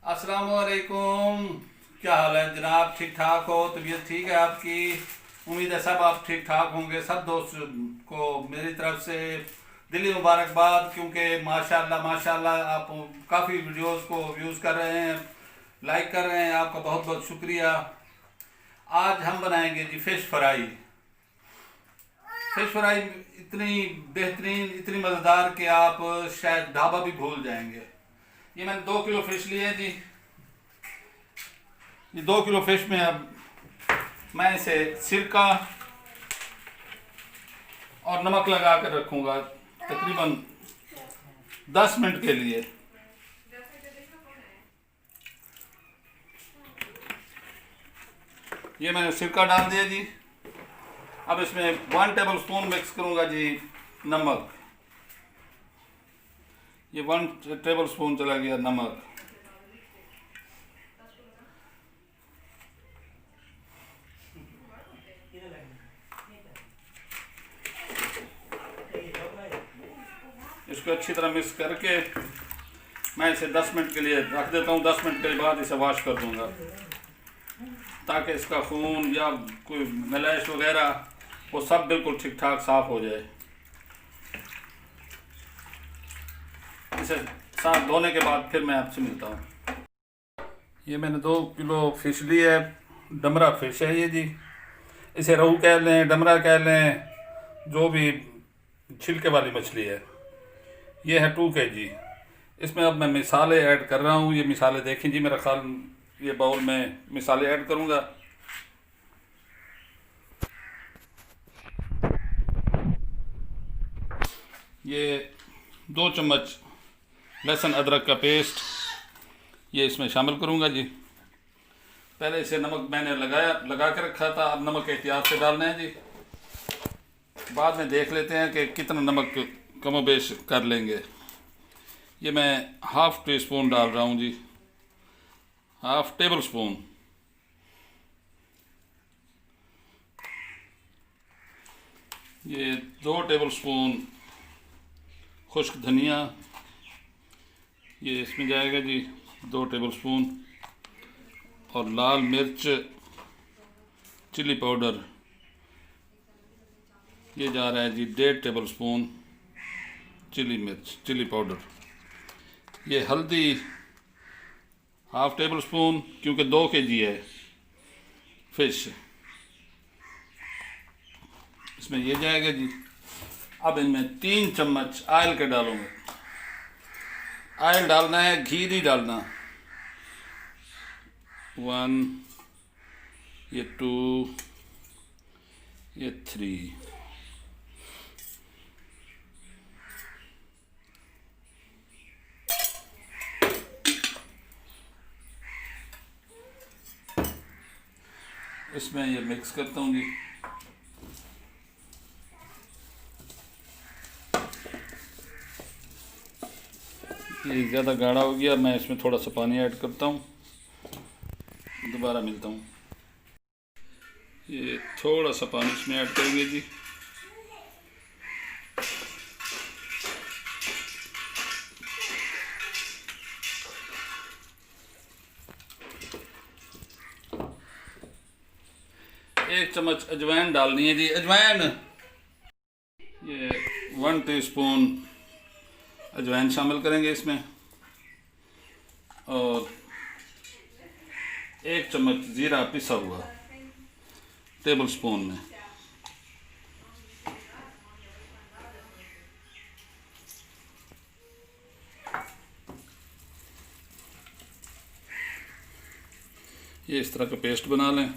अस्सलाम वालेकुम। क्या हाल है जनाब? ठीक ठाक हो? तबीयत ठीक है आपकी? उम्मीद है सब आप ठीक ठाक होंगे। सब दोस्त को मेरी तरफ से दिली मुबारकबाद, क्योंकि माशाल्लाह माशाल्लाह आप काफ़ी वीडियोस को व्यूज़ कर रहे हैं, लाइक कर रहे हैं। आपका बहुत बहुत शुक्रिया। आज हम बनाएंगे जी फ़िश फ्राई। फ़िश फ्राई इतनी बेहतरीन, इतनी मज़ेदार कि आप शायद ढाबा भी भूल जाएंगे। ये मैंने 2 किलो फ़िश लिए हैं जी। ये 2 किलो फिश में अब मैं इसे सिरका और नमक लगा कर रखूँगा तकरीबन 10 मिनट के लिए। ये मैंने सिरका डाल दिया जी। अब इसमें 1 टेबल स्पून मिक्स करूँगा जी नमक। ये 1 टेबल स्पून चला गया नमक। इसको अच्छी तरह मिक्स करके मैं इसे 10 मिनट के लिए रख देता हूँ। 10 मिनट के बाद इसे वॉश कर दूँगा ताकि इसका खून या कोई मैलेश वगैरह वो सब बिल्कुल ठीक ठाक साफ़ हो जाए। इसे साफ धोने के बाद फिर मैं आपसे मिलता हूँ। ये मैंने 2 किलो फिश ली है। डमरा फिश है ये जी। इसे रोहू कह लें, डमरा कह लें, जो भी छिलके वाली मछली है। ये है 2 kg। इसमें अब मैं मिसाले ऐड कर रहा हूँ। ये मिसाले देखें जी, मेरा ख्याल ये बाउल में मिसाले ऐड करूँगा। ये 2 चम्मच लहसुन अदरक का पेस्ट ये इसमें शामिल करूँगा जी। पहले इसे नमक मैंने लगा के रखा था, अब नमक एहतियात से डालना है जी। बाद में देख लेते हैं कि कितना नमक कम बेश कर लेंगे। ये मैं हाफ़ टी स्पून डाल रहा हूँ जी, हाफ़ टेबल स्पून। ये 2 टेबल स्पून खुश्क धनिया ये इसमें जाएगा जी, 2 टेबल स्पून। और लाल मिर्च चिली पाउडर ये जा रहा है जी 1.5 टेबल स्पून चिली पाउडर। ये हल्दी हाफ़ टेबल स्पून, क्योंकि 2 kg है फिश, इसमें ये जाएगा जी। अब इनमें 3 चम्मच ऑयल के डालूंगा। ऑयल डालना है, घी नहीं डालना। 1, ये 2, ये 3। इसमें ये मिक्स करता हूँ जी। ये ज़्यादा गाढ़ा हो गया, मैं इसमें थोड़ा सा पानी ऐड करता हूँ। दोबारा मिलता हूँ। ये थोड़ा सा पानी इसमें ऐड करेंगे जी। एक चम्मच अजवाइन डालनी है जी, अजवाइन। ये 1 टीस्पून अजवाइन शामिल करेंगे इसमें। और 1 चम्मच ज़ीरा पिसा हुआ टेबल स्पून में। ये इस तरह का पेस्ट बना लें।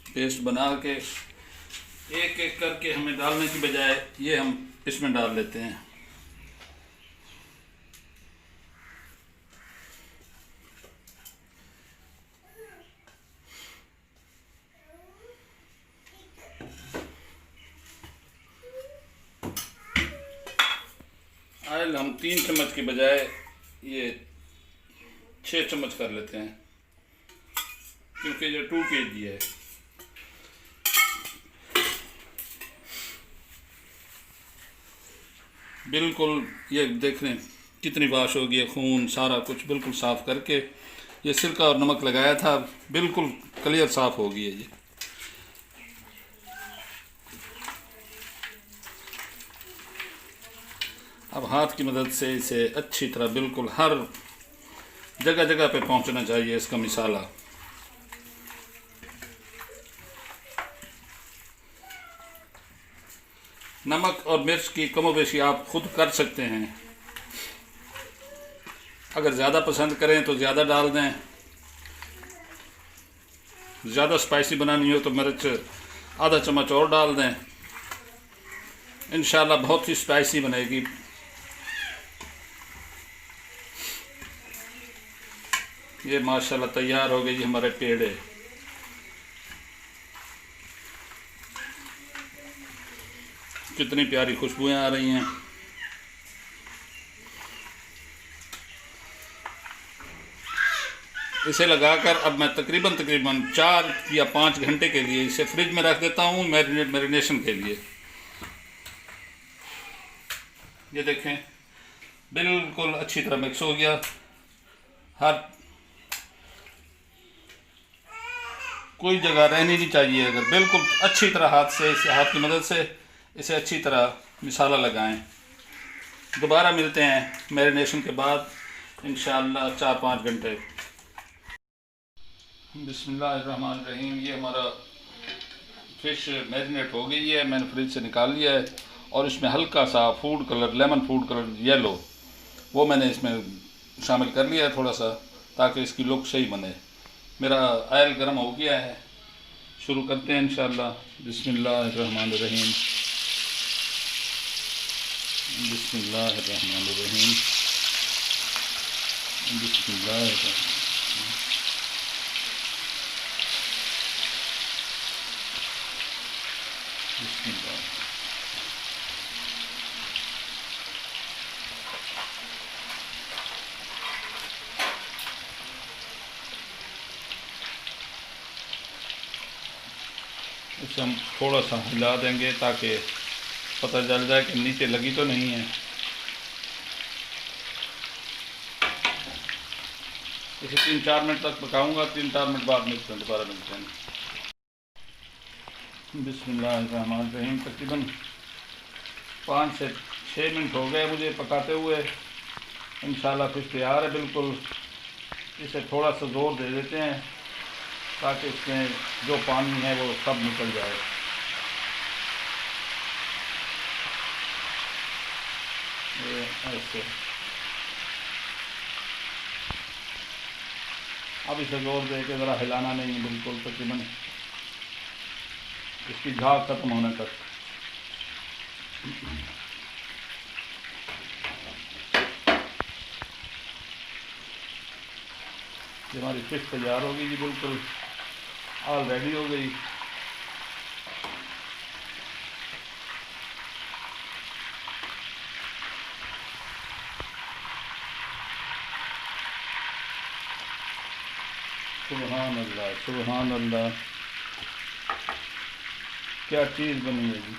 पेस्ट बना के एक एक करके हमें डालने की बजाय ये हम इसमें डाल लेते हैं। ऑयल हम 3 चम्मच के बजाय ये 6 चम्मच कर लेते हैं, क्योंकि ये 2 kg है। बिल्कुल ये देख लें कितनी वाश हो गई है, खून सारा कुछ बिल्कुल साफ़ करके ये सिरका और नमक लगाया था, बिल्कुल क्लियर साफ़ हो गई है जी। अब हाथ की मदद से इसे अच्छी तरह बिल्कुल हर जगह जगह पे पहुंचना चाहिए इसका मिसाला। नमक और मिर्च की कमोबेशी आप खुद कर सकते हैं, अगर ज़्यादा पसंद करें तो ज़्यादा डाल दें, ज़्यादा स्पाइसी बनानी हो तो मिर्च आधा चम्मच और डाल दें, इंशाल्लाह बहुत ही स्पाइसी बनेगी। ये माशाल्लाह तैयार हो गई हमारे पेड़े। कितनी प्यारी खुशबुएं आ रही हैं। इसे लगाकर अब मैं तकरीबन 4 या 5 घंटे के लिए इसे फ्रिज में रख देता हूँ मैरिनेशन के लिए। ये देखें बिल्कुल अच्छी तरह मिक्स हो गया। हर कोई जगह रहनी नहीं चाहिए, अगर बिल्कुल अच्छी तरह हाथ की मदद से इसे अच्छी तरह मिसाला लगाएं। दोबारा मिलते हैं मैरिनेशन के बाद इंशाअल्लाह 4-5 घंटे। बिस्मिल्लाहिर्रहमानिर्रहीम। ये हमारा फ़िश मैरिनेट हो गई है, मैंने फ्रिज से निकाल लिया है और इसमें हल्का सा food colour, lemon food colour yellow, वो मैंने इसमें शामिल कर लिया है थोड़ा सा, ताकि इसकी लुक सही बने। मेरा ऑयल गर्म हो गया है, शुरू करते हैं इंशाअल्लाह। बिस्मिल्लाहिर्रहमानिर्रहीम, बिस्मिल्लाहिर्रहमानिर्रहीम, बिस्मिल्लाहिर्रहमानिर्रहीम। इसे हम थोड़ा सा हिला देंगे ताकि पता चल जाए कि नीचे लगी तो नहीं है। इसे 3-4 मिनट तक पकाऊंगा, 3-4 मिनट बाद दोबारा मिलते हैं। बिस्मिल्लाहिर्रहमानिर्रहीम। तकरीबन 5 से 6 मिनट हो गए मुझे पकाते हुए। इंशाल्लाह फिश तैयार है बिल्कुल। इसे थोड़ा सा ज़ोर दे देते हैं ताकि इसमें जो पानी है वो सब निकल जाए। ये ऐसे अब इसे ज़ोर दे के ज़रा हिलाना नहीं है बिल्कुल, तकरीबन इसकी झाग खत्म होने तक। ये हमारी फिश तैयार हो गई जी, बिल्कुल ऑल रेडी हो गई। सुभान अल्लाह, सुभान अल्लाह, क्या चीज़ बनी है जी।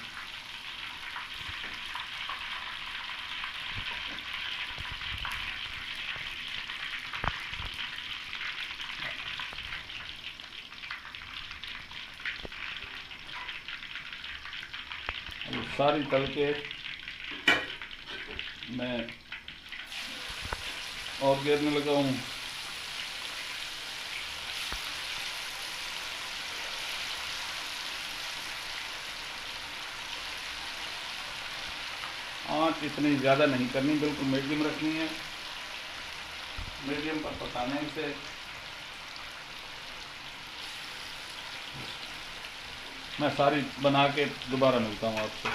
सारी तल के मैं और घेरने लगा हूँ। आँच इतनी ज़्यादा नहीं करनी, बिल्कुल मीडियम रखनी है। मीडियम पर पकाने से मैं सारी बना के दोबारा मिलता हूँ आपसे।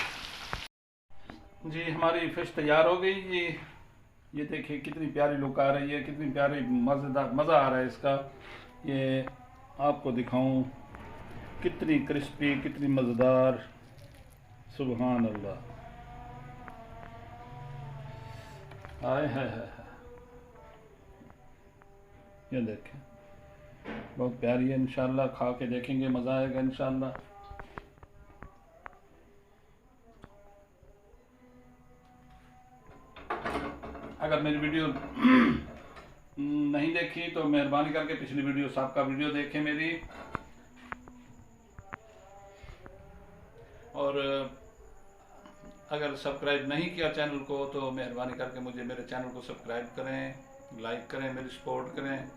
जी हमारी फ़िश तैयार हो गई जी। ये देखिए कितनी प्यारी लुक आ रही है, कितनी प्यारी मज़ेदार, मज़ा आ रहा है इसका। ये आपको दिखाऊं, कितनी क्रिस्पी, कितनी मज़ेदार। सुभान अल्लाह, आए है। ये देखें बहुत प्यारी है। इंशाल्लाह खा के देखेंगे, मज़ा आएगा इंशाल्लाह। अगर मेरी वीडियो नहीं देखी तो मेहरबानी करके पिछली वीडियो सबका वीडियो देखें मेरी। और अगर सब्सक्राइब नहीं किया चैनल को तो मेहरबानी करके मुझे मेरे चैनल को सब्सक्राइब करें, लाइक करें, मेरी सपोर्ट करें।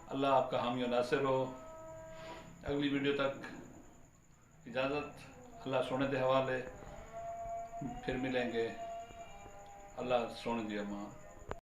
अल्लाह आपका हामी और नासिर हो। अगली वीडियो तक इजाज़त, अल्लाह सोने के हवाले, फिर मिलेंगे। अल्लाह सोने दिया माँ।